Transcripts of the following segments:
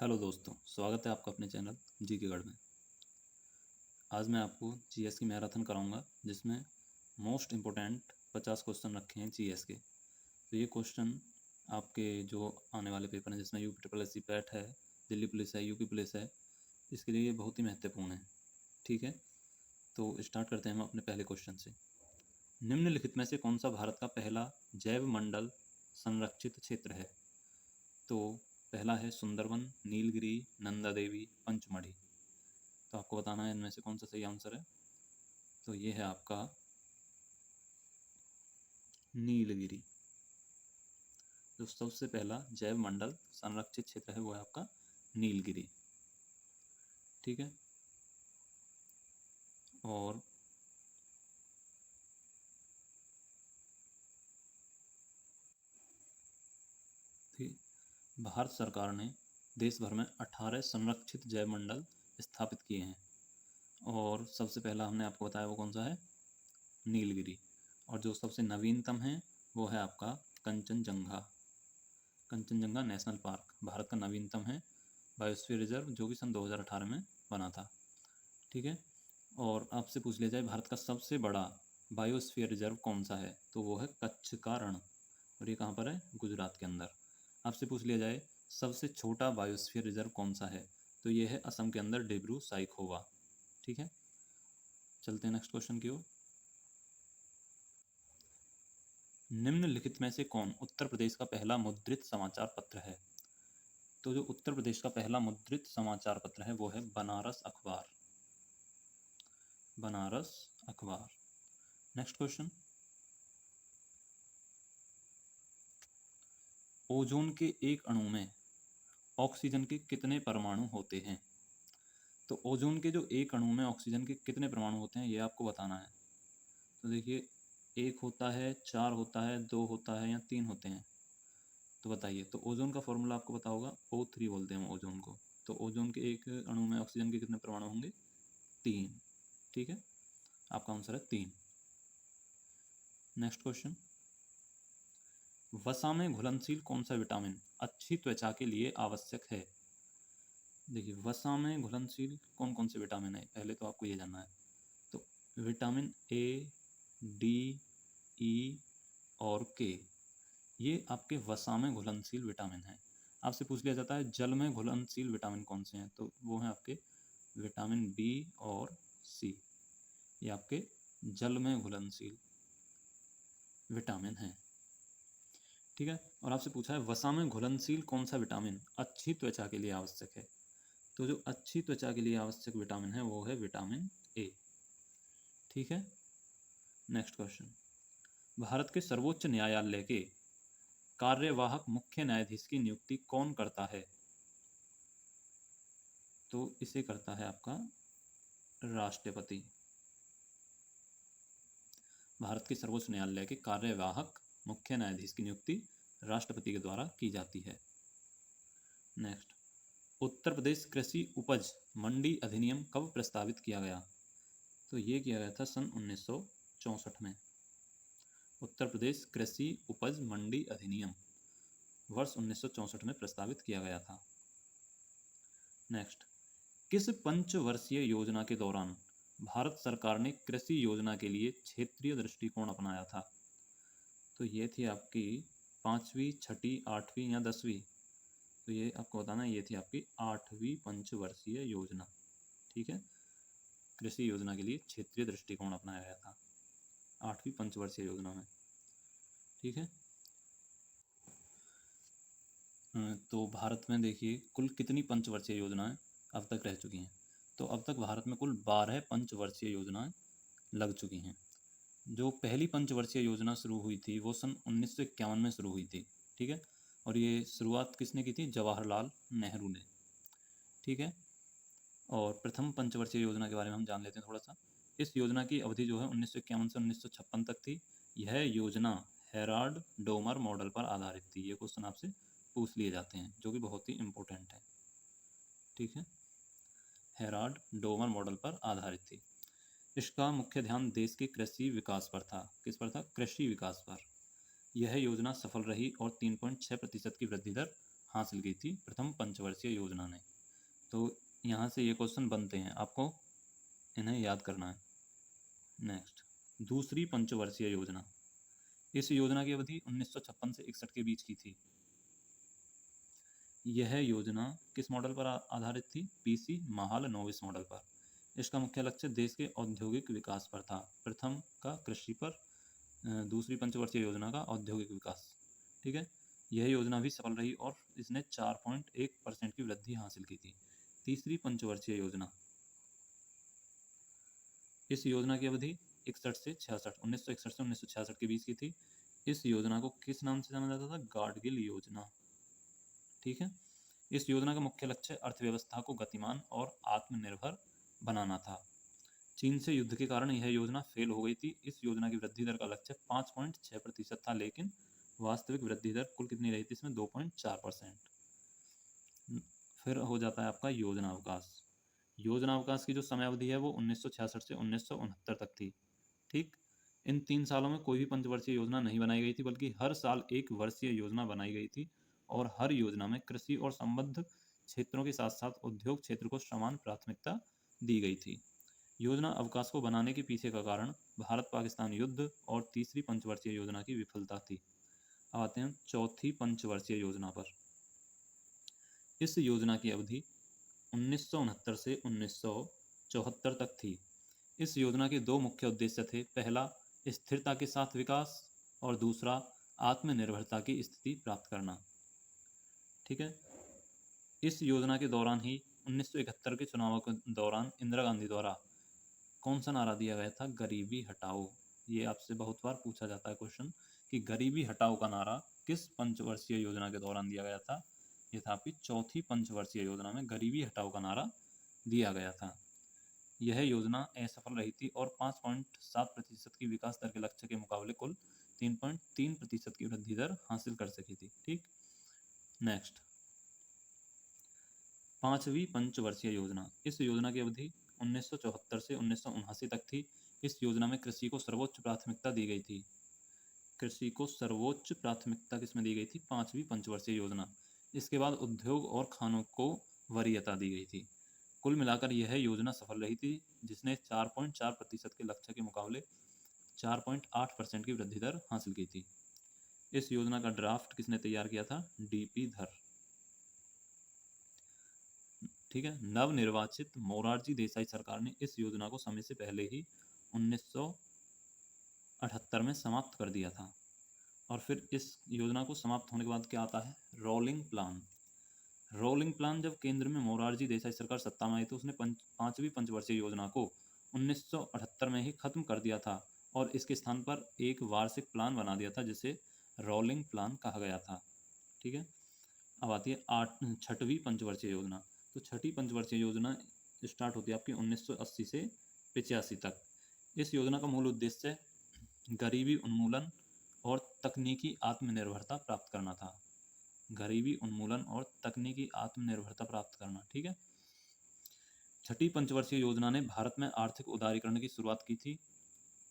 Hello दोस्तों, स्वागत है आपका अपने चैनल जी के गढ़ में। आज मैं आपको जीएस की मैराथन कराऊंगा जिसमें मोस्ट इम्पोर्टेंट 50 क्वेश्चन रखे हैं जीएस के। तो ये क्वेश्चन आपके जो आने वाले पेपर हैं जिसमें यूपी ट्रिपल एससी पैट है, दिल्ली पुलिस है, यूपी पुलिस है, इसके लिए ये बहुत ही महत्वपूर्ण है। ठीक है, तो स्टार्ट करते हैं हम अपने पहले क्वेश्चन से। निम्नलिखित में से कौन सा भारत का पहला जैव मंडल संरक्षित क्षेत्र है? तो पहला है सुंदरवन, नीलगिरी, नंदा देवी, पंचमढ़ी। तो आपको बताना है इनमें से कौन सा सही आंसर है। तो ये है आपका नीलगिरी। जो सबसे पहला जैव मंडल संरक्षित क्षेत्र है वो है आपका नीलगिरी। ठीक है, और भारत सरकार ने देश भर में 18 संरक्षित जैव मंडल स्थापित किए हैं और सबसे पहला हमने आपको बताया वो कौन सा है, नीलगिरी। और जो सबसे नवीनतम है वो है आपका कंचनजंगा। कंचनजंगा नेशनल पार्क भारत का नवीनतम है बायोस्फीयर रिजर्व, जो कि सन 2018 में बना था। ठीक है, और आपसे पूछ लिया जाए भारत का सबसे बड़ा बायोस्फीयर रिजर्व कौन सा है, तो वो है कच्छ का रण, और ये कहाँ पर है, गुजरात के अंदर। आपसे पूछ लिया जाए सबसे छोटा बायोस्फीयर रिजर्व कौन सा है, तो ये है असम के अंदर डिब्रू साइखोवा। ठीक है, चलते हैं नेक्स्ट क्वेश्चन की ओर। निम्नलिखित में से कौन उत्तर प्रदेश का पहला मुद्रित समाचार पत्र है? तो जो उत्तर प्रदेश का पहला मुद्रित समाचार पत्र है वो है बनारस अखबार। बनारस अखबार। नेक्स्ट क्वेश्चन, ओजोन के एक अणु में ऑक्सीजन के कितने परमाणु होते हैं? तो ओजोन के जो एक अणु में ऑक्सीजन के कितने परमाणु होते हैं ये आपको बताना है। तो देखिए, एक होता है, चार होता है, दो होता है, या तीन होते हैं? तो बताइए। तो ओजोन का फॉर्मूला आपको पता होगा, O3 बोलते हैं ओजोन को। तो ओजोन के एक अणु में ऑक्सीजन के कितने परमाणु होंगे? तीन। ठीक है, आपका आंसर है तीन। नेक्स्ट क्वेश्चन, वसा में घुलनशील कौन सा विटामिन अच्छी त्वचा के लिए आवश्यक है? देखिए, वसा में घुलनशील कौन कौन से विटामिन है, पहले तो आपको ये जानना है। तो विटामिन ए, डी, ई और के, ये आपके वसा में घुलनशील विटामिन हैं। आपसे पूछ लिया जाता है जल में घुलनशील विटामिन कौन से हैं, तो वो हैं आपके विटामिन बी और सी। ये आपके जल में घुलनशील विटामिन हैं। ठीक है, और आपसे पूछा है वसा में घुलनशील कौन सा विटामिन अच्छी त्वचा के लिए आवश्यक है? तो जो अच्छी त्वचा के लिए आवश्यक विटामिन है वो है विटामिन ए। ठीक है, नेक्स्ट क्वेश्चन, भारत के सर्वोच्च न्यायालय के कार्यवाहक मुख्य न्यायाधीश की नियुक्ति कौन करता है? तो इसे करता है आपका राष्ट्रपति। भारत के सर्वोच्च न्यायालय के कार्यवाहक मुख्य न्यायाधीश की नियुक्ति राष्ट्रपति के द्वारा की जाती है। नेक्स्ट, उत्तर प्रदेश कृषि उपज मंडी अधिनियम कब प्रस्तावित किया गया? तो ये किया गया था सन 1964 में। उत्तर प्रदेश कृषि उपज मंडी अधिनियम वर्ष 1964 में प्रस्तावित किया गया था। नेक्स्ट, किस पंचवर्षीय योजना के दौरान भारत सरकार ने कृषि योजना के लिए क्षेत्रीय दृष्टिकोण अपनाया था? तो ये थी आपकी पाँचवीं, छठी, आठवीं या दसवीं? तो ये आपको बताना है, ये थी आपकी आठवीं पंचवर्षीय योजना। ठीक है, कृषि योजना के लिए क्षेत्रीय दृष्टिकोण अपनाया गया था आठवीं पंचवर्षीय योजना में। ठीक है, तो भारत में देखिए कुल कितनी पंचवर्षीय योजनाएं अब तक रह चुकी हैं? तो अब तक भारत में कुल 12 पंचवर्षीय योजनाएं लग चुकी हैं। जो पहली पंचवर्षीय योजना शुरू हुई थी वो सन 1951 में शुरू हुई थी। ठीक है, और ये शुरुआत किसने की थी? जवाहरलाल नेहरू ने। ठीक है, और प्रथम पंचवर्षीय योजना के बारे में हम जान लेते हैं थोड़ा सा। इस योजना की अवधि जो है 1951 से 1956 तक थी। यह योजना हेराल्ड डोमर मॉडल पर आधारित थी। ये क्वेश्चन आपसे पूछ लिए जाते हैं जो कि बहुत ही इम्पोर्टेंट है। ठीक है, हेराल्ड डोमर मॉडल पर आधारित थी। इसका मुख्य ध्यान देश के कृषि विकास पर था। किस पर था? कृषि विकास पर। यह योजना सफल रही और 3.6% की वृद्धि दर हासिल की थी प्रथम पंचवर्षीय योजना ने। तो यहाँ से ये क्वेश्चन बनते हैं, आपको इन्हें याद करना है। नेक्स्ट, दूसरी पंचवर्षीय योजना। इस योजना की अवधि 1956 से 61 के बीच की थी। यह योजना किस मॉडल पर आधारित थी? पीसी महालनोबिस मॉडल पर। इसका मुख्य लक्ष्य देश के औद्योगिक विकास पर था। प्रथम का कृषि पर, दूसरी पंचवर्षीय योजना का औद्योगिक विकास। ठीक है, यह योजना भी सफल रही और इसने 4.1% की वृद्धि हासिल की थी। तीसरी पंचवर्षीय योजना। इस योजना की अवधि 61 से 66, 1961 से 1966 के बीच की थी। इस योजना को किस नाम से जाना जाता था? गाडगिल योजना। ठीक है, इस योजना का मुख्य लक्ष्य अर्थव्यवस्था को गतिमान और आत्मनिर्भर बनाना था। चीन से युद्ध के कारण यह योजना फेल हो गई थी। इस योजना की वृद्धि दर का लक्ष्य 5.6% था, लेकिन वास्तविक वृद्धि दर कुल कितनी रही थी इसमें? 2.4%। फिर हो जाता है आपका योजना अवकाश। योजना अवकाश की जो समय अवधि है वो 1966 से 1969 तक थी। ठीक, इन 3 सालों में कोई भी पंचवर्षीय योजना नहीं बनाई गई थी, बल्कि हर साल एक वर्षीय योजना बनाई गई थी और हर योजना में कृषि और संबद्ध क्षेत्रों के साथ साथ उद्योग क्षेत्र को समान प्राथमिकता दी गई थी। योजना अवकाश को बनाने के पीछे का कारण भारत पाकिस्तान युद्ध और तीसरी पंचवर्षीय योजना की विफलता थी। अब आते हैं चौथी पंचवर्षीय योजना पर। इस योजना की अवधि 1969 से 1974 तक थी। इस योजना के दो मुख्य उद्देश्य थे। पहला, स्थिरता के साथ विकास, और दूसरा, आत्मनिर्भरता की स्थिति प्राप्त करना। ठीक है, इस योजना के दौरान ही 1971 के चुनावों के दौरान इंदिरा गांधी द्वारा कौन सा नारा दिया गया था? गरीबी हटाओ। ये आपसे बहुत बार पूछा जाता है क्वेश्चन कि गरीबी हटाओ का नारा किस पंचवर्षीय योजना के दौरान दिया गया था? ये था आपकी चौथी पंचवर्षीय योजना में गरीबी हटाओ का नारा दिया गया था। यह योजना असफल रही थी और 5.7% की विकास दर के लक्ष्य के मुकाबले कुल 3.3% की वृद्धि दर हासिल कर सकी थी। ठीक, नेक्स्ट, पांचवी पंचवर्षीय योजना। इस योजना की अवधि 1974 से 1979 तक थी। इस योजना में कृषि को सर्वोच्च प्राथमिकता दी गई थी। कृषि को सर्वोच्च प्राथमिकता किसमें दी गई थी? पांचवी पंचवर्षीय योजना। इसके बाद उद्योग और खानों को वरीयता दी गई थी। कुल मिलाकर यह योजना सफल रही थी, जिसने 4.4% के लक्ष्य के मुकाबले 4.8% की वृद्धि दर हासिल की थी। इस योजना का ड्राफ्ट किसने तैयार किया था? डीपी धर। ठीक है, नवनिर्वाचित मोरारजी देसाई सरकार ने इस योजना को समय से पहले ही 1978 में समाप्त कर दिया था। और फिर इस योजना को समाप्त होने के बाद क्या आता है? Rolling plan. रोलिंग प्लान, जब केंद्र में मोरारजी देसाई सरकार सत्ता में आई तो उसने पांचवी पंचवर्षीय योजना को 1978 में ही खत्म कर दिया था और इसके स्थान पर एक वार्षिक प्लान बना दिया था, जिसे रोलिंग प्लान कहा गया था। ठीक है, अब आती है छठवीं पंचवर्षीय योजना। तो छठी पंचवर्षीय योजना स्टार्ट होती है आपकी 1980 से 85 तक। इस योजना का मूल उद्देश्य गरीबी उन्मूलन और तकनीकी आत्मनिर्भरता प्राप्त करना था। गरीबी उन्मूलन और तकनीकी आत्मनिर्भरता प्राप्त करना। ठीक है, छठी पंचवर्षीय योजना ने भारत में आर्थिक उदारीकरण की शुरुआत की थी।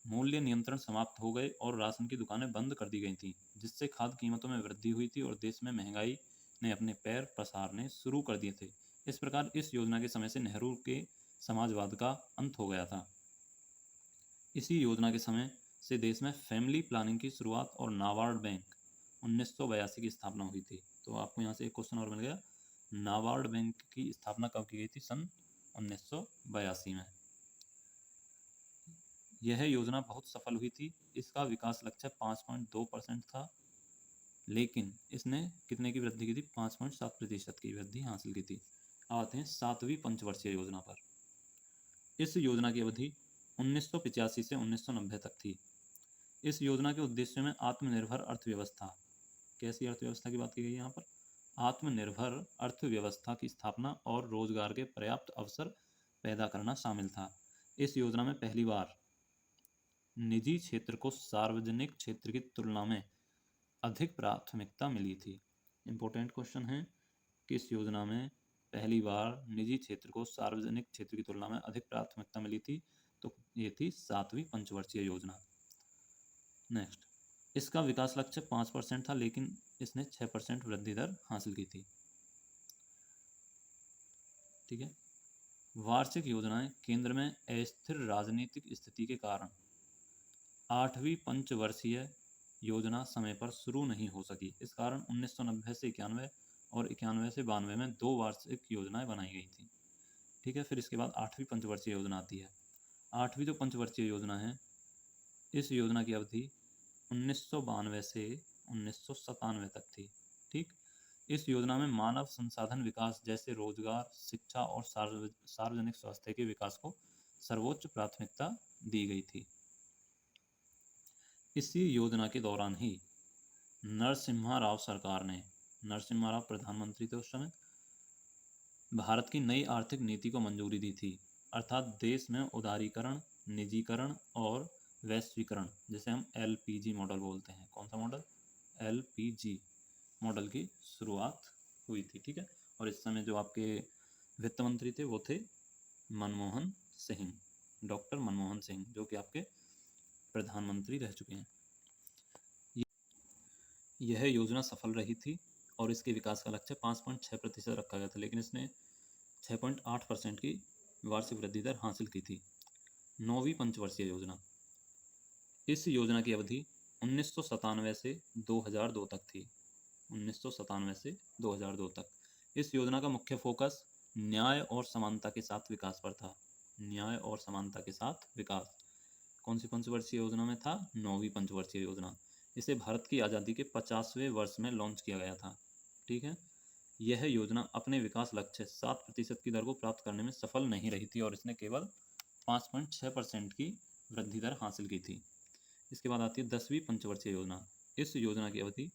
मूल्य नियंत्रण समाप्त हो गए और राशन की दुकानें बंद कर दी गई थीं, जिससे खाद्य कीमतों में वृद्धि हुई थी और देश में महंगाई ने अपने पैर पसारने शुरू कर दिए थे। इस प्रकार इस योजना के समय से नेहरू के समाजवाद का अंत हो गया था। इसी योजना के समय से देश में फैमिली प्लानिंग की शुरुआत और नाबार्ड बैंक 1982 की स्थापना हुई थी। तो आपको यहाँ से एक क्वेश्चन और मिल गया, नाबार्ड बैंक की स्थापना कब की गई थी? सन 1982 में। यह योजना बहुत सफल हुई थी। इसका विकास लक्ष्य 5.2% था, लेकिन इसने कितने की वृद्धि की थी? 5.7% की वृद्धि हासिल की थी। आते हैं सातवीं पंचवर्षीय योजना पर। इस योजना की अवधि 1985 से 1990 तक थी। इस योजना के उद्देश्य में आत्मनिर्भर अर्थव्यवस्था, कैसी अर्थव्यवस्था की बात की गई है यहाँ पर? आत्मनिर्भर अर्थव्यवस्था की स्थापना और रोजगार के पर्याप्त अवसर पैदा करना शामिल था। इस योजना में पहली बार निजी क्षेत्र को सार्वजनिक क्षेत्र की तुलना में अधिक प्राथमिकता मिली थी। इंपॉर्टेंट क्वेश्चन है कि इस योजना में पहली बार निजी क्षेत्र को सार्वजनिक क्षेत्र की तुलना में अधिक प्राथमिकता मिली थी। तो ये थी सातवीं पंचवर्षीय योजना। नेक्स्ट, इसका विकास लक्ष्य 5% था, लेकिन इसने 6% वृद्धि दर हासिल की थी। ठीक है। वार्षिक योजनाएं केंद्र में अस्थिर राजनीतिक स्थिति के कारण 8वीं पंचवर्षीय योजना समय पर शुरू नहीं हो सकी। इस कारण 1990 से 91 और 91 से 92 में 2 वार्षिक योजनाएं बनाई गई थी। ठीक है। फिर इसके बाद 8वीं पंचवर्षीय योजना आती है। 8वीं जो पंचवर्षीय योजना है, इस योजना की अवधि 1992 से 1997 तक थी। ठीक। इस योजना में मानव संसाधन विकास जैसे रोजगार, शिक्षा और सार्वजनिक स्वास्थ्य के विकास को सर्वोच्च प्राथमिकता दी गई थी। इसी योजना के दौरान ही नरसिम्हा राव सरकार ने, नरसिम्हा राव प्रधानमंत्री थे उस समय, भारत की नई आर्थिक नीति को मंजूरी दी थी। अर्थात देश में उदारीकरण, निजीकरण और वैश्वीकरण, जिसे हम LPG मॉडल बोलते हैं। कौन सा मॉडल? LPG मॉडल की शुरुआत हुई थी। ठीक है। और इस समय जो आपके वित्त मंत्री थे वो थे मनमोहन सिंह, डॉक्टर मनमोहन सिंह, जो कि आपके प्रधानमंत्री रह चुके हैं। यह योजना सफल रही थी और इसके विकास का लक्ष्य 5.6% रखा गया था, लेकिन इसने 6.8% की वार्षिक वृद्धि दर हासिल की थी। 9वीं पंचवर्षीय योजना, इस योजना की अवधि 1997 से 2002 तक थी। 1997 से 2002 तक। इस योजना का मुख्य फोकस न्याय और समानता के साथ विकास पर था। न्याय और समानता के साथ विकास कौन सी पंचवर्षीय योजना में था? 9वीं पंचवर्षीय योजना। इसे भारत की आज़ादी के 50वें वर्ष में लॉन्च किया गया था। ठीक है। यह योजना अपने विकास लक्ष्य 7% की दर को प्राप्त करने में सफल नहीं रही थी और इसने केवल 5.6% की वृद्धि दर हासिल की थी। इसके बाद आती है 10वीं पंचवर्षीय योजना। इस योजना की अवधि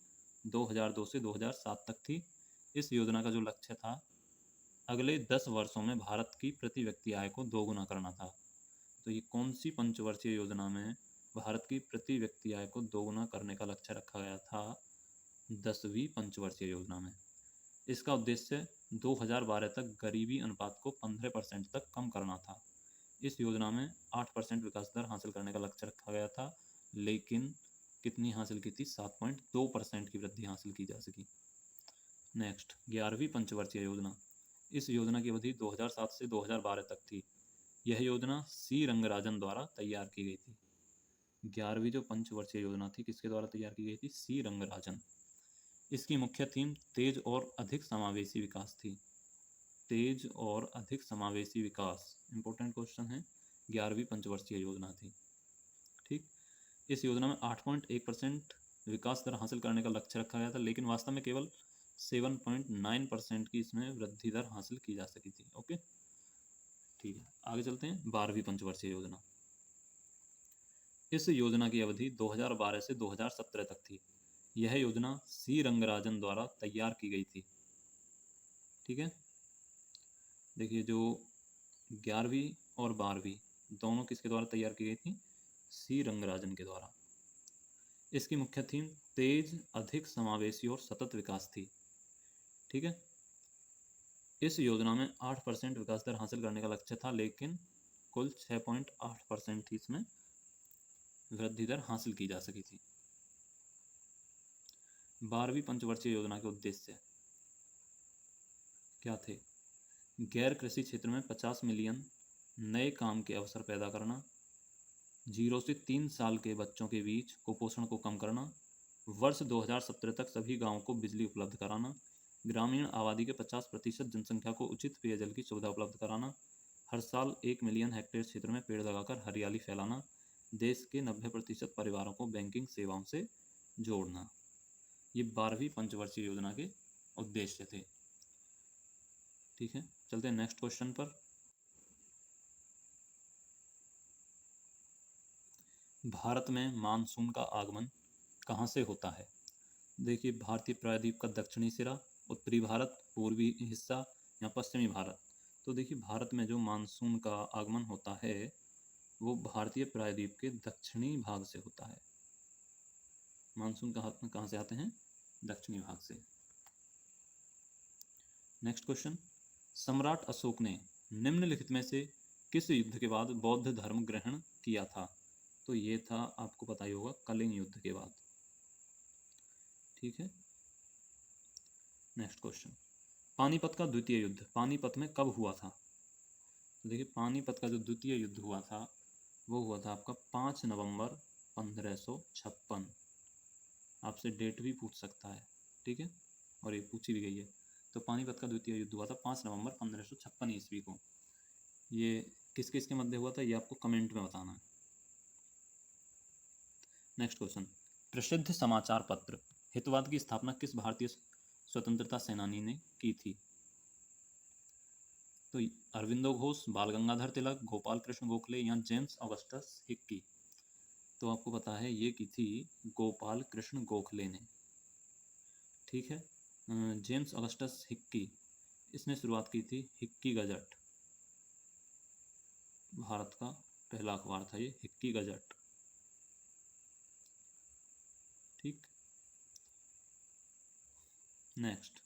2002 से 2007 तक थी। इस योजना का जो लक्ष्य था, अगले 10 वर्षों में भारत की प्रति व्यक्ति आय को दोगुना करना था। तो ये कौन सी पंचवर्षीय योजना में भारत की प्रति व्यक्ति आय को दोगुना करने का लक्ष्य रखा गया था? 10वीं पंचवर्षीय योजना में। इसका उद्देश्य 2012 तक गरीबी अनुपात को 15% तक कम करना था। इस योजना में 8% विकास दर हासिल करने का लक्ष्य रखा गया था, लेकिन कितनी हासिल की थी? 7.2% की वृद्धि हासिल की जा सकी। नेक्स्ट, 11वीं पंचवर्षीय योजना। इस योजना की अवधि 2007 से 2012 तक थी। यह योजना सी रंगराजन द्वारा तैयार की गई थी। 11वीं जो पंचवर्षीय योजना थी, किसके द्वारा तैयार की गई थी? सी रंगराजन। इसकी मुख्य थीम तेज और अधिक समावेशी विकास थी। तेज और अधिक समावेशी विकास इंपॉर्टेंट क्वेश्चन है। 11वीं पंचवर्षीय योजना थी। ठीक। इस योजना में 8.1% विकास दर हासिल करने का लक्ष्य रखा गया था, लेकिन वास्तव में केवल 7.9% की इसमें वृद्धि दर हासिल की जा सकी थी। ओके, ठीक है। आगे चलते हैं। 12वीं पंचवर्षीय योजना। इस योजना की अवधि 2012 से 2017 तक थी। यह योजना सी रंगराजन द्वारा तैयार की गई थी। ठीक है। देखिए, जो 11वीं और 12वीं दोनों किसके द्वारा तैयार की गई थी? सी रंगराजन के द्वारा। इसकी मुख्य थीम तेज, अधिक समावेशी और सतत विकास थी। ठीक है। इस योजना में 8% विकास दर हासिल करने का लक्ष्य था, लेकिन कुल 6.8% ही इसमें वृद्धि दर हासिल की जा सकी थी। 12वीं पंचवर्षीय योजना के उद्देश्य क्या थे? गैर कृषि क्षेत्र में 50 मिलियन नए काम के अवसर पैदा करना, 0 से 3 साल के बच्चों के बीच कुपोषण को कम करना, वर्ष 2017 तक सभी गांवों को बिजली उपलब्ध कराना, ग्रामीण आबादी के 50% जनसंख्या को उचित पेयजल की सुविधा उपलब्ध कराना, हर साल 1 मिलियन हेक्टेयर क्षेत्र में पेड़ लगाकर हरियाली फैलाना, देश के 90% परिवारों को बैंकिंग सेवाओं से जोड़ना। ये 12वीं पंचवर्षीय योजना के उद्देश्य थे। ठीक है, चलते हैं नेक्स्ट क्वेश्चन पर। भारत में मानसून का आगमन कहाँ से होता है? देखिए, भारतीय प्रायद्वीप का दक्षिणी सिरा, उत्तरी भारत, पूर्वी हिस्सा या पश्चिमी भारत। तो देखिए, भारत में जो मानसून का आगमन होता है वो भारतीय प्रायद्वीप के दक्षिणी भाग से होता है। मानसून कहाँ से आते हैं? दक्षिणी भाग से। नेक्स्ट क्वेश्चन, सम्राट अशोक ने निम्नलिखित में से किस युद्ध के बाद बौद्ध धर्म ग्रहण किया था? तो ये था, आपको पता ही होगा, कलिंग युद्ध के बाद। ठीक है। नेक्स्ट क्वेश्चन, पानीपत का द्वितीय युद्ध पानीपत में कब हुआ था? तो देखिए पानीपत का जो द्वितीय युद्ध हुआ था वो हुआ था आपका 5 नवंबर 1556। आपसे डेट भी पूछ सकता है, ठीक है, और ये पूछी भी गई है। तो पानीपत का द्वितीय युद्ध हुआ था 5 नवंबर 1556 ईस्वी को। ये किस किस के मध्य हुआ था ये आपको कमेंट में बताना है। नेक्स्ट क्वेश्चन, प्रसिद्ध समाचार पत्र हितवाद की स्थापना किस भारतीय स्वतंत्रता सेनानी ने की थी? तो अरविंदो घोष, बाल गंगाधर तिलक, गोपाल कृष्ण गोखले या जेम्स ऑगस्टस हिक्की? तो आपको पता है ये की थी गोपाल कृष्ण गोखले ने, ठीक है। जेम्स ऑगस्टस हिक्की, इसने शुरुआत की थी हिक्की गजट, भारत का पहला अखबार था ये हिक्की गजट, ठीक। नेक्स्ट,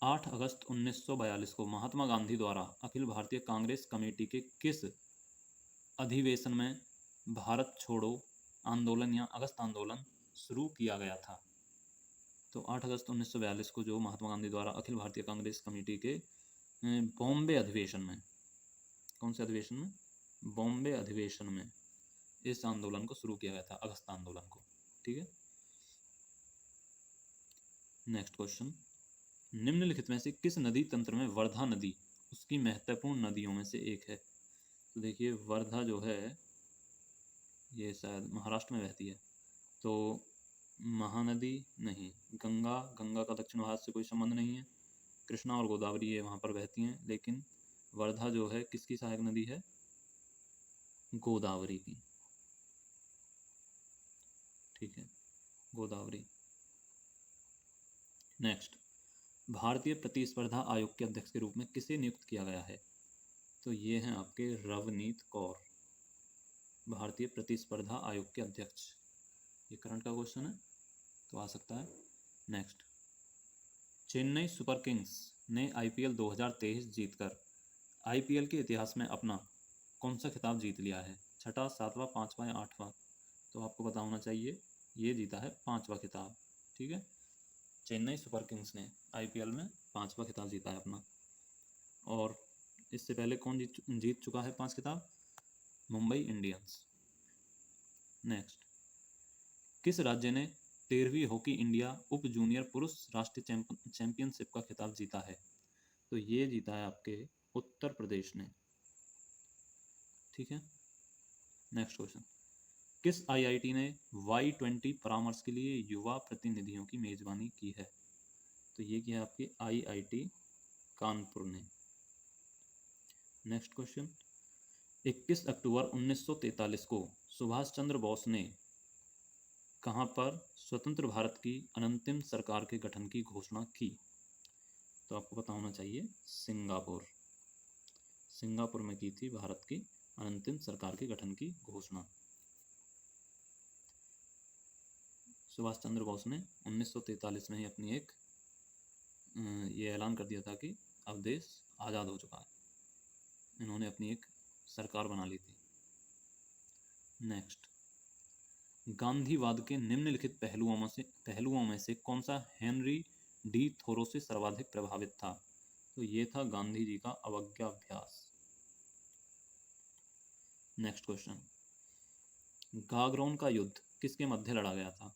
8 अगस्त 1942 को महात्मा गांधी द्वारा अखिल भारतीय कांग्रेस कमेटी के किस अधिवेशन में भारत छोड़ो आंदोलन या अगस्त आंदोलन शुरू किया गया था? तो 8 अगस्त 1942 को जो महात्मा गांधी द्वारा अखिल भारतीय कांग्रेस कमेटी के बॉम्बे अधिवेशन में, कौन से अधिवेशन में? बॉम्बे अधिवेशन में इस आंदोलन को शुरू किया गया था, अगस्त आंदोलन को, ठीक है। नेक्स्ट क्वेश्चन, निम्नलिखित में से किस नदी तंत्र में वर्धा नदी उसकी महत्वपूर्ण नदियों में से एक है? तो देखिए वर्धा जो है ये शायद महाराष्ट्र में बहती है, तो महानदी नहीं, गंगा, गंगा का दक्षिण भारत से कोई संबंध नहीं है, कृष्णा और गोदावरी ये वहाँ पर बहती हैं, लेकिन वर्धा जो है किसकी सहायक नदी है? गोदावरी की, ठीक है, गोदावरी। नेक्स्ट, भारतीय प्रतिस्पर्धा आयोग के अध्यक्ष के रूप में किसे नियुक्त किया गया है? तो ये हैं आपके रवनीत कौर, भारतीय प्रतिस्पर्धा आयोग के अध्यक्ष। ये करंट का क्वेश्चन है तो आ सकता है। नेक्स्ट, चेन्नई सुपर किंग्स ने आईपीएल 2023 जीतकर आईपीएल के इतिहास में अपना कौन सा खिताब जीत लिया है? छठा, सातवां, पांचवा या आठवां? तो आपको पता होना चाहिए ये जीता है पांचवा खिताब, ठीक है। चेन्नई सुपर किंग्स ने आईपीएल में पांचवा खिताब जीता है अपना। और इससे पहले कौन जीत चुका है 5 खिताब? मुंबई इंडियंस। नेक्स्ट, किस राज्य ने 13वीं हॉकी इंडिया उप जूनियर पुरुष राष्ट्रीय चैंपियनशिप का खिताब जीता है? तो ये जीता है आपके उत्तर प्रदेश ने, ठीक है। नेक्स्ट क्वेश्चन, किस आईआईटी ने Y20 परामर्श के लिए युवा प्रतिनिधियों की मेजबानी की है? तो ये किया आपकी आईआईटी कानपुर ने। नेक्स्ट क्वेश्चन, 21 अक्टूबर 1943 को सुभाष चंद्र बोस ने कहाँ पर स्वतंत्र भारत की अनंतिम सरकार के गठन की घोषणा की? तो आपको पता होना चाहिए सिंगापुर, सिंगापुर में की थी भारत की अनंतिम सरकार के गठन की घोषणा। सुभाष चंद्र बोस ने 1943 में ही अपनी एक ये ऐलान कर दिया था कि अब देश आज़ाद हो चुका है, इन्होंने अपनी एक सरकार बना ली थी। नेक्स्ट, गांधीवाद के निम्नलिखित पहलुओं में से कौन सा हेनरी डी थोरो से सर्वाधिक प्रभावित था? तो ये था गांधी जी का अवज्ञाभ्यास। नेक्स्ट क्वेश्चन, गागरोन का युद्ध किसके मध्य लड़ा गया था?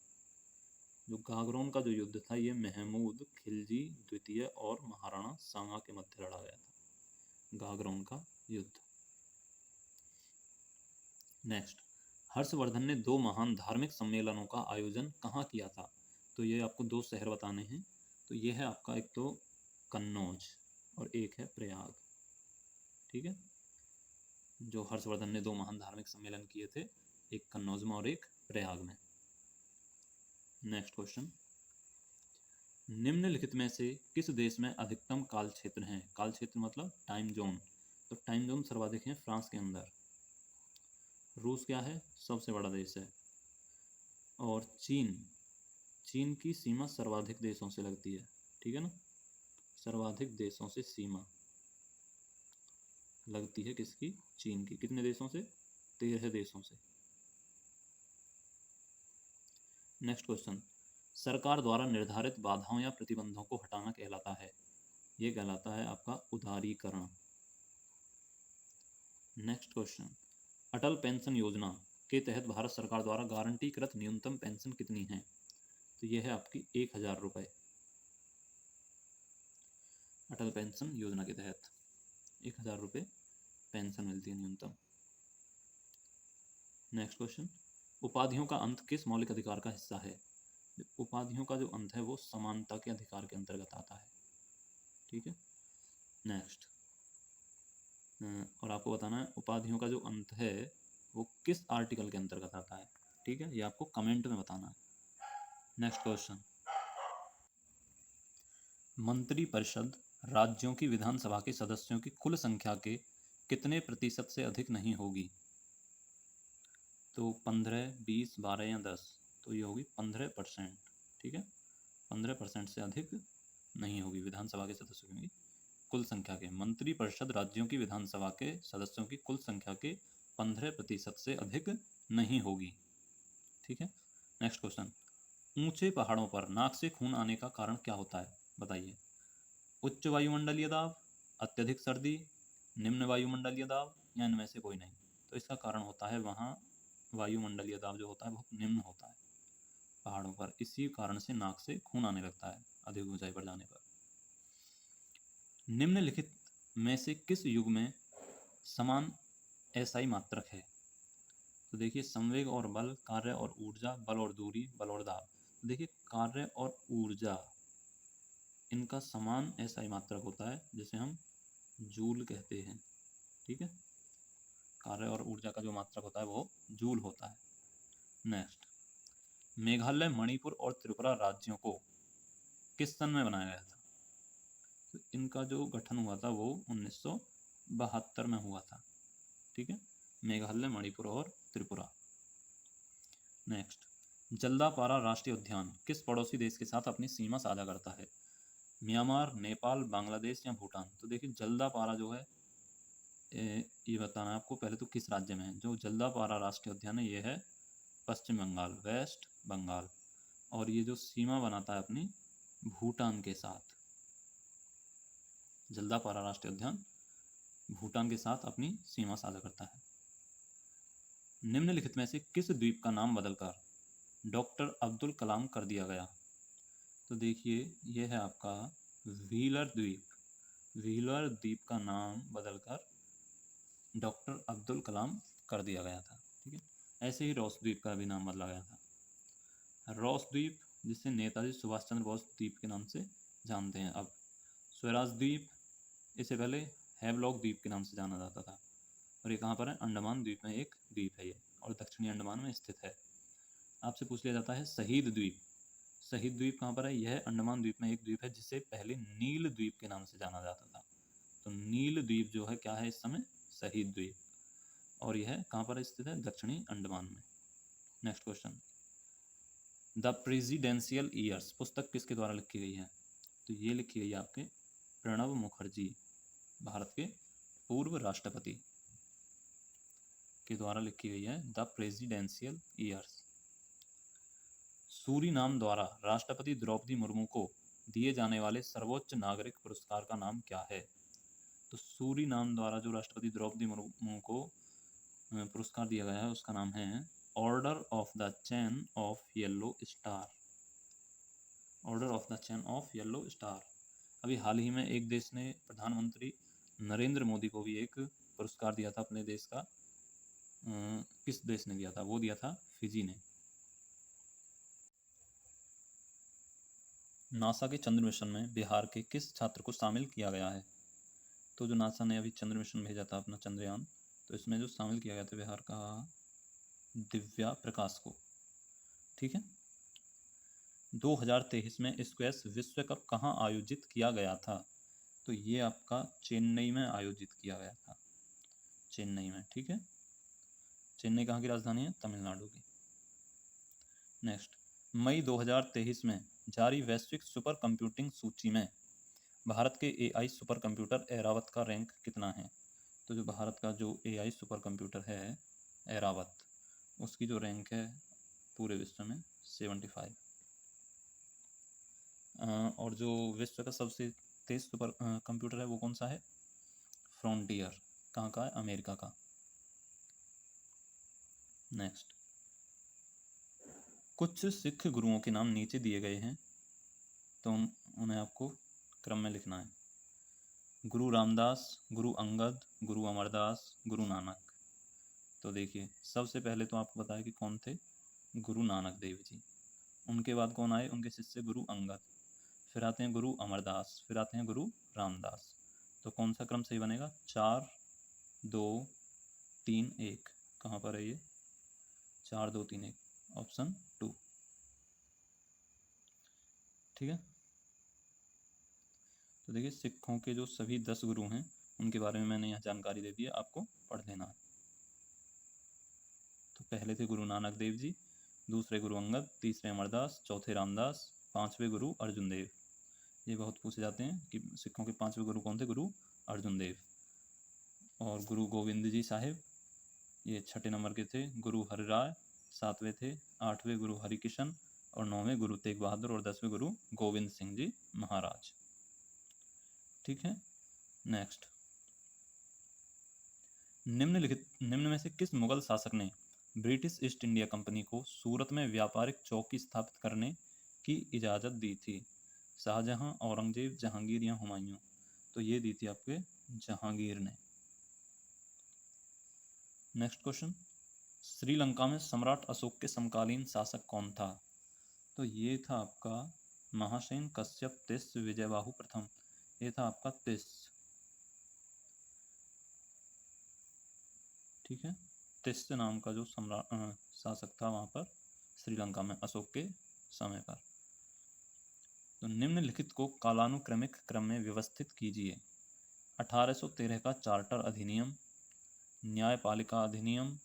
जो गागरोन का जो युद्ध था ये महमूद खिलजी द्वितीय और महाराणा सांगा के मध्य लड़ा गया था, गागरोन का युद्ध। नेक्स्ट, हर्षवर्धन ने 2 महान धार्मिक सम्मेलनों का आयोजन कहाँ किया था? तो ये आपको 2 शहर बताने हैं। तो ये है आपका एक तो कन्नौज और एक है प्रयाग, ठीक है। जो हर्षवर्धन ने 2 महान धार्मिक सम्मेलन किए थे, एक कन्नौज में और एक प्रयाग में। नेक्स्ट क्वेश्चन, निम्नलिखित में से किस देश में अधिकतम काल क्षेत्र हैं? काल क्षेत्र मतलब टाइम जोन। तो टाइम जोन सर्वाधिक है फ्रांस के अंदर, रूस क्या है? सबसे बड़ा देश है, और चीन की सीमा सर्वाधिक देशों से लगती है, ठीक है ना, सर्वाधिक देशों से सीमा लगती है किसकी? चीन की। कितने देशों से? 13 देशों से। नेक्स्ट क्वेश्चन, सरकार द्वारा निर्धारित बाधाओं या प्रतिबंधों को हटाना कहलाता है। ये कहलाता है आपका उदारीकरण। नेक्स्ट क्वेश्चन, अटल पेंशन योजना के तहत भारत सरकार द्वारा गारंटीकृत न्यूनतम पेंशन कितनी है? तो यह है आपकी 1000 रुपये। अटल पेंशन योजना के तहत 1000 रुपये पेंशन मिलती है न्यूनतम। नेक्स्ट क्वेश्चन, उपाधियों का अंत किस मौलिक अधिकार का हिस्सा है? उपाधियों का जो अंत है वो समानता के अधिकार के अंतर्गत आता है। ठीक है। नेक्स्ट, और आपको बताना है उपाधियों का जो अंत है वो किस आर्टिकल के अंतर्गत आता है। ठीक है, ये आपको कमेंट में बताना है। नेक्स्ट क्वेश्चन, मंत्रिपरिषद राज्यों की विधानसभा के सदस्यों की कुल संख्या के कितने प्रतिशत से अधिक नहीं होगी? तो 15, 20, 12 या 10। तो ये होगी 15%। ठीक है, 15% से अधिक नहीं होगी विधानसभा के सदस्यों की कुल संख्या के। मंत्रिपरिषद राज्यों की विधानसभा के सदस्यों की कुल संख्या के 15% से अधिक नहीं होगी। ठीक है। नेक्स्ट क्वेश्चन, ऊंचे पहाड़ों पर नाक से खून आने का कारण क्या होता है? बताइए। उच्च वायुमंडलीय दाब, अत्यधिक सर्दी, निम्न वायुमंडलीय दाब या इनमें से कोई नहीं? तो इसका कारण होता है वहाँ वायुमंडलीय दाब जो होता है बहुत निम्न होता है पहाड़ों पर, इसी कारण से नाक से खून आने लगता है अधिक ऊंचाई पर जाने पर। निम्नलिखित में से किस युग में समान एसआई मात्रक है? तो देखिए, संवेग और बल, कार्य और ऊर्जा, बल और दूरी, बल और दाब। तो देखिए, कार्य और ऊर्जा इनका समान एसआई मात्रक होता है जिसे हम जूल कहते हैं। ठीक है, कार्य और ऊर्जा का जो मात्रक होता है वो जूल होता है। नेक्स्ट, मेघालय, मणिपुर और त्रिपुरा राज्यों को किस सन में बनाया गया था? तो इनका जो गठन हुआ था वो 1972 में हुआ था। ठीक है, मेघालय, मणिपुर और त्रिपुरा। नेक्स्ट, जल्दापारा राष्ट्रीय उद्यान किस पड़ोसी देश के साथ अपनी सीमा साझा करता है? म्यांमार, नेपाल, बांग्लादेश या भूटान? तो देखिए, जल्दापारा जो है ये बताना है आपको पहले तो किस राज्य में है। जो जल्दापारा राष्ट्रीय उद्यान है ये है पश्चिम बंगाल, वेस्ट बंगाल। और ये जो सीमा बनाता है अपनी भूटान के साथ। जल्दापारा राष्ट्रीय उद्यान भूटान के साथ अपनी सीमा साझा करता है। निम्नलिखित में से किस द्वीप का नाम बदलकर डॉक्टर अब्दुल कलाम कर दिया गया? तो देखिए, यह है आपका व्हीलर द्वीप। व्हीलर द्वीप का नाम बदलकर डॉक्टर अब्दुल कलाम कर दिया गया था। ठीक है, ऐसे ही रॉस द्वीप का भी नाम बदला गया था। रॉस द्वीप जिसे नेताजी सुभाष चंद्र बोस द्वीप के नाम से जानते हैं अब। स्वराज द्वीप, इससे पहले हैवलॉक द्वीप के नाम से जाना जाता था। और ये कहाँ पर है? अंडमान द्वीप में एक द्वीप है ये, और दक्षिणी अंडमान में स्थित है। आपसे पूछ लिया जाता है शहीद द्वीप। शहीद द्वीप कहाँ पर है? यह अंडमान द्वीप में एक द्वीप है जिसे पहले नील द्वीप के नाम से जाना जाता था। तो नील द्वीप जो है क्या है इस समय? शहीद द्वीप। और यह कहाँ पर स्थित है? दक्षिणी अंडमान में। Next question, the presidential years पुस्तक किसके द्वारा लिखी गई है? तो ये लिखी गई है आपके प्रणब मुखर्जी, भारत के पूर्व राष्ट्रपति के द्वारा लिखी गई है द प्रेसिडेंशियल ईयर्स। सूरीनाम द्वारा राष्ट्रपति द्रौपदी मुर्मू को दिए जाने वाले सर्वोच्च नागरिक पुरस्कार का नाम क्या है? तो सूरीनाम द्वारा जो राष्ट्रपति द्रौपदी मुर्मू को पुरस्कार दिया गया है उसका नाम है order of the chain of yellow star. Order of the chain of yellow star. अभी हाल ही में एक देश ने प्रधानमंत्री नरेंद्र मोदी को भी एक पुरस्कार दिया था अपने देश का। किस देश ने दिया था? वो दिया था फिजी ने। नासा के चंद्र मिशन में बिहार के किस छात्र को शामिल किया गया है? तो जो नासा ने अभी चंद्र मिशन भेजा था अपना चंद्रयान, तो इसमें जो शामिल किया गया था बिहार का दिव्या प्रकाश को। ठीक है। 2023 में स्क्वैश विश्व कप कहाँ आयोजित किया गया था? तो ये आपका चेन्नई में आयोजित किया गया था, चेन्नई में। ठीक है, चेन्नई कहाँ की राजधानी है? तमिलनाडु की। नेक्स्ट, मई 2023 में जारी वैश्विक सुपर कंप्यूटिंग सूची में भारत के एआई सुपर कंप्यूटर ऐरावत का रैंक कितना है? तो जो भारत का जो एआई सुपर कंप्यूटर है ऐरावत, उसकी जो रैंक है पूरे विश्व में 75। और जो विश्व का सबसे तेज सुपर कंप्यूटर है वो कौन सा है? फ्रंटियर। कहाँ का है? अमेरिका का। नेक्स्ट, कुछ सिख गुरुओं के नाम नीचे दिए गए हैं, तो उन्हें आपको क्रम में लिखना है। गुरु रामदास, गुरु अंगद, गुरु अमरदास, गुरु नानक। तो देखिए, सबसे पहले तो आपको बताया कि कौन थे? गुरु नानक देव जी। उनके बाद कौन आए? उनके शिष्य गुरु अंगद। फिर आते हैं गुरु अमरदास, फिर आते हैं गुरु रामदास। तो कौन सा क्रम सही बनेगा? 4 2 3 1। कहाँ पर है ये? 4 2 3 1, ऑप्शन 2। ठीक है। तो देखिए, सिखों के जो सभी 10 गुरु हैं उनके बारे में मैंने यहाँ जानकारी दे दी है, आपको पढ़ लेना है। तो पहले थे गुरु नानक देव जी, दूसरे गुरु अंगद, तीसरे अमरदास, चौथे रामदास, पांचवें गुरु अर्जुन देव। ये बहुत पूछे जाते हैं कि सिखों के 5वें गुरु कौन थे? गुरु अर्जुन देव। और गुरु गोविंद जी साहिब, ये 6ठे नंबर के थे। गुरु हरिराय 7वें थे। 8वें गुरु हरिकिशन, और 9वें गुरु तेग बहादुर, और 10वें गुरु गोविंद सिंह जी महाराज। ठीक है। नेक्स्ट, निम्न में से किस मुगल शासक ने ब्रिटिश ईस्ट इंडिया कंपनी को सूरत में व्यापारिक चौकी स्थापित करने की इजाज़त दी थी? शाहजहां, औरंगजेब, जहांगीर या हुमायूं? तो ये दी थी आपके जहांगीर ने। नेक्स्ट क्वेश्चन, श्रीलंका में सम्राट अशोक के समकालीन शासक कौन था? तो ये था आपका महासेन, कश्यप, तिस, विजयबाहु प्रथम। ये था आपका तिस। ठीक है। तिस नाम का जो सम्राट शासक था वहाँ पर श्रीलंका में अशोक के समय पर। तो निम्नलिखित को कालानुक्रमिक क्रम में व्यवस्थित कीजिए। 1813 का चार्टर अधिनियम, न्यायपालिका अधिनियम,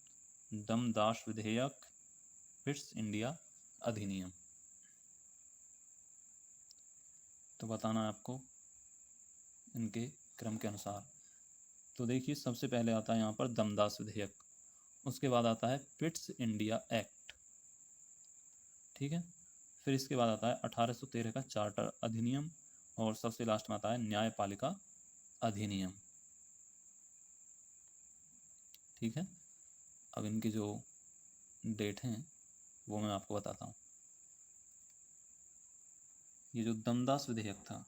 दमदास विधेयक, पिट्स इंडिया अधिनियम। तो बताना है आपको इनके क्रम के अनुसार। तो देखिए, सबसे पहले आता है यहाँ पर दमदास विधेयक, उसके बाद आता है पिट्स इंडिया एक्ट। ठीक है। फिर इसके बाद आता है 1813 का चार्टर अधिनियम, और सबसे लास्ट में आता है न्यायपालिका अधिनियम। ठीक है। अब इनकी जो डेट हैं वो मैं आपको बताता हूँ। ये जो दमदास विधेयक था,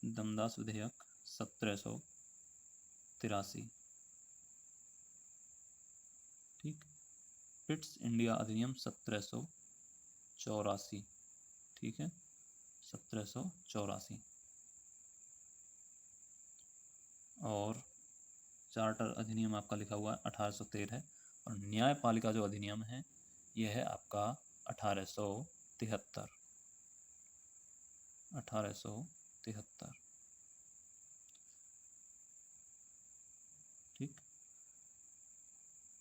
दमदास विधेयक 1783। ठीक। पिट्स इंडिया अधिनियम 1784। ठीक है, 1784। और चार्टर अधिनियम आपका लिखा हुआ है 1813, और न्यायपालिका जो अधिनियम है यह है आपका 1873। 1873। ठीक।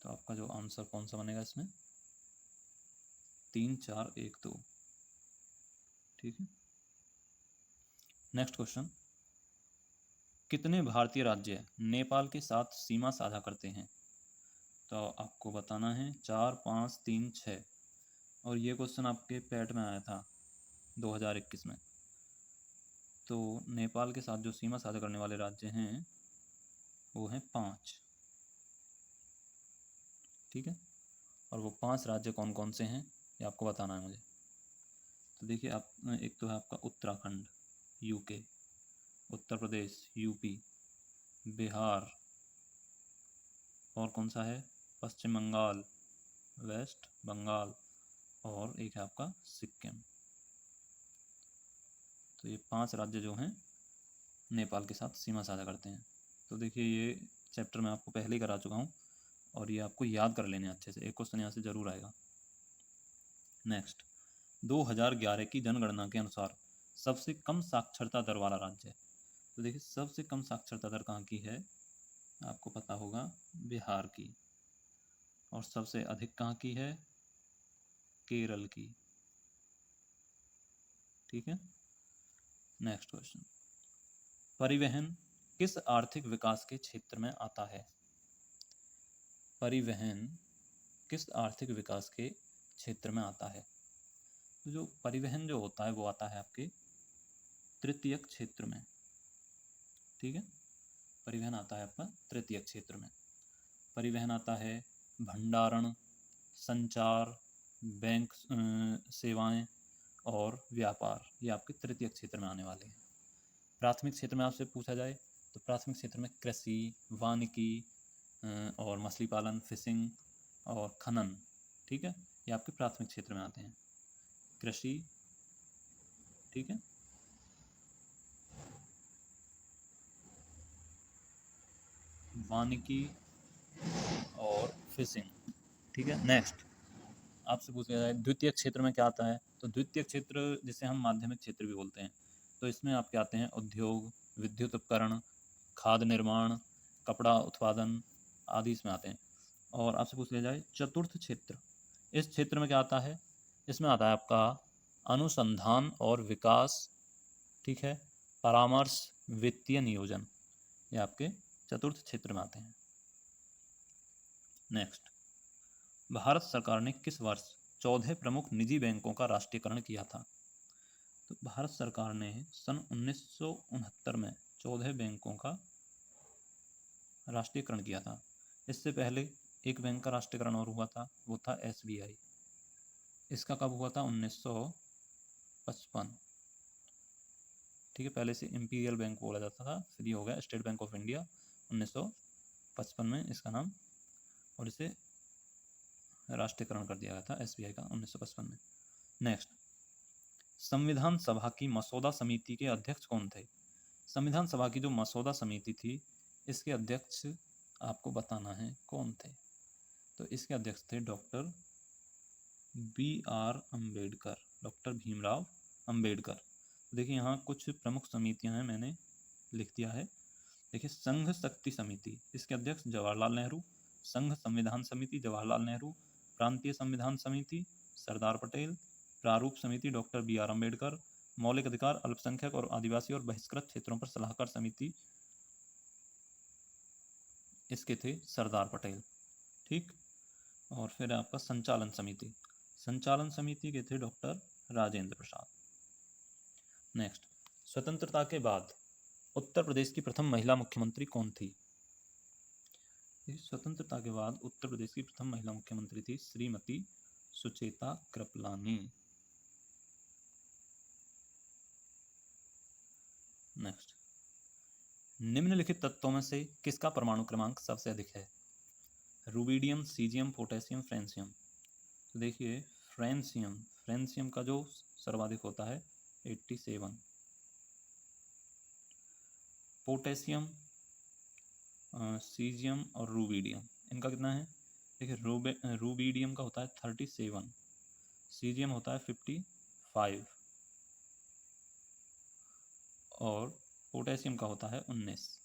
तो आपका जो आंसर कौन सा बनेगा इसमें? 3 4 1 2। ठीक है। नेक्स्ट क्वेश्चन, कितने भारतीय राज्य नेपाल के साथ सीमा साझा करते हैं? तो आपको बताना है 4 5 3 6। और ये क्वेश्चन आपके पैट में आया था 2021 में। तो नेपाल के साथ जो सीमा साझा करने वाले राज्य हैं वो हैं 5। ठीक है। और वो 5 राज्य कौन कौन से हैं ये आपको बताना है मुझे। तो देखिए, आप एक तो है आपका उत्तराखंड यूके, उत्तर प्रदेश यूपी, बिहार, और कौन सा है? पश्चिम बंगाल, वेस्ट बंगाल, और एक है आपका सिक्किम। तो ये 5 राज्य जो हैं नेपाल के साथ सीमा साझा करते हैं। तो देखिए, ये चैप्टर मैं आपको पहले ही करा चुका हूँ, और ये आपको याद कर लेने अच्छे से, एक क्वेश्चन यहाँ से जरूर आएगा। नेक्स्ट, 2011 की जनगणना के अनुसार सबसे कम साक्षरता दर वाला राज्य। तो देखिए, सबसे कम साक्षरता दर कहाँ की है? आपको पता होगा, बिहार की। और सबसे अधिक कहाँ की है? केरल की। ठीक है। नेक्स्ट क्वेश्चन, परिवहन किस आर्थिक विकास के क्षेत्र में आता है? परिवहन किस आर्थिक विकास के क्षेत्र में आता है? तो जो परिवहन जो होता है वो आता है आपके तृतीयक क्षेत्र में, ठीक है। परिवहन आता है आपका तृतीयक क्षेत्र में। परिवहन आता है भंडारण, संचार, बैंक सेवाएं और व्यापार, ये आपके तृतीयक क्षेत्र में आने वाले हैं। प्राथमिक क्षेत्र में आपसे पूछा जाए तो प्राथमिक क्षेत्र में कृषि, वानिकी और मछली पालन, फिशिंग और खनन, ठीक है, ये आपके प्राथमिक क्षेत्र में आते हैं। कृषि, ठीक है, वानिकी और फिशिंग, ठीक है। नेक्स्ट आपसे पूछा जाए द्वितीय क्षेत्र में क्या आता है, तो द्वितीय क्षेत्र जिसे हम माध्यमिक क्षेत्र भी बोलते हैं, तो इसमें आपके आते हैं उद्योग, विद्युत उपकरण, खाद्य निर्माण, कपड़ा उत्पादन आदि इसमें आते हैं। और आपसे पूछ लिया जाए चतुर्थ क्षेत्र, इस क्षेत्र में क्या आता है, इसमें आता है आपका अनुसंधान और विकास, ठीक है, परामर्श, वित्तीय नियोजन, ये आपके चतुर्थ क्षेत्र में आते हैं। नेक्स्ट, भारत सरकार ने किस वर्ष 14 प्रमुख निजी बैंकों का राष्ट्रीयकरण किया था? तो भारत सरकार ने सन 1969 में 14 बैंकों का राष्ट्रीयकरण किया था। इससे पहले एक बैंक का राष्ट्रीयकरण और हुआ था, वो था SBI। इसका कब हुआ था? 1955, ठीक है। पहले से इंपीरियल बैंक बोला जाता था, फिर ये हो गया स्टेट बैंक ऑफ इंडिया 1955 में इसका नाम, और इसे राष्ट्रीयकरण कर दिया गया था SBI का 1955 में। नेक्स्ट, संविधान सभा की मसौदा समिति के अध्यक्ष कौन थे? संविधान सभा की जो मसौदा समिति थी, इसके अध्यक्ष आपको बताना है कौन थे। तो इसके अध्यक्ष थे doctor BR Ambedkar, doctor Bhimrao Ambedkar. देखिए यहाँ कुछ प्रमुख समितियां हैं, मैंने लिख दिया है। देखिए, संघ शक्ति समिति, इसके अध्यक्ष जवाहरलाल नेहरू। संघ संविधान समिति जवाहरलाल नेहरू। प्रांतीय संविधान समिति सरदार पटेल। प्रारूप समिति डॉक्टर BR अम्बेडकर। मौलिक अधिकार, अल्पसंख्यक और आदिवासी और बहिष्कृत क्षेत्रों पर सलाहकार समिति, इसके थे सरदार पटेल, ठीक। और फिर आपका संचालन समिति, संचालन समिति के थे डॉक्टर राजेंद्र प्रसाद। नेक्स्ट, स्वतंत्रता के बाद उत्तर प्रदेश की प्रथम महिला मुख्यमंत्री कौन थी? स्वतंत्रता के बाद उत्तर प्रदेश की प्रथम महिला मुख्यमंत्री थी श्रीमती सुचेता कृपलानी। नेक्स्ट, निम्नलिखित तत्वों में से किसका परमाणु क्रमांक सबसे अधिक है? Rubidium, caesium, potassium, francium. तो देखिए फ्रेंसियम का जो सर्वाधिक होता है 87। पोटेशियम, सीजियम और रूबिडियम, इनका कितना है? देखिए रूबिडियम का होता है 37, सीजियम होता है 55 और पोटेशियम का होता है 19।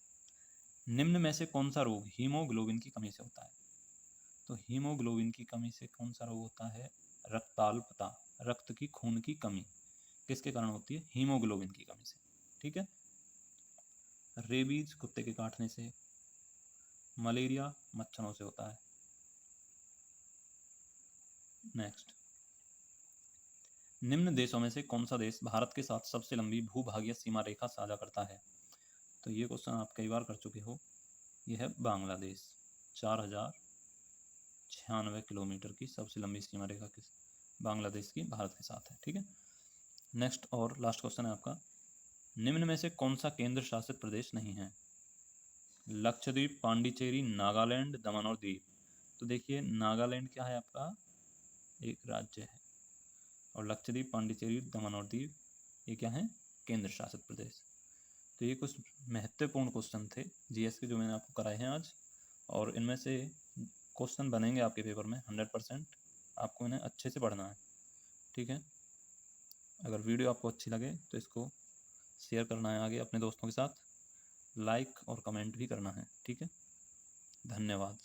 निम्न में से कौन सा रोग हीमोग्लोबिन की कमी से होता है? तो हीमोग्लोबिन की कमी से कौन सा रोग होता है? रक्ताल्पता, रक्त की खून की कमी किसके कारण होती है? हीमोग्लोबिन की कमी से, ठीक है। रेबीज कुत्ते के काटने से। मलेरिया मच्छरों से होता है। नेक्स्ट, निम्न देशों में से कौन सा देश भारत के साथ सबसे लंबी भूभागीय सीमा रेखा साझा करता है? तो ये क्वेश्चन आप कई बार कर चुके हो। यह है बांग्लादेश, 4096 किलोमीटर की सबसे लंबी सीमा रेखा किस बांग्लादेश की भारत के साथ है, ठीक है। नेक्स्ट और लास्ट क्वेश्चन है आपका, निम्न में से कौन सा केंद्र शासित प्रदेश नहीं है? लक्षद्वीप, पांडिचेरी, नागालैंड, दमन और दीव। तो देखिए नागालैंड क्या है? आपका एक राज्य है, और लक्षद्वीप, पांडिचेरी, दमन और दीव ये क्या है? केंद्र शासित प्रदेश। तो ये कुछ महत्वपूर्ण क्वेश्चन थे GS के जो मैंने आपको कराए हैं आज, और इनमें से क्वेश्चन बनेंगे आपके पेपर में 100%। आपको इन्हें अच्छे से पढ़ना है, ठीक है। अगर वीडियो आपको अच्छी लगे तो इसको शेयर करना है आगे अपने दोस्तों के साथ, लाइक और कमेंट भी करना है, ठीक है। धन्यवाद।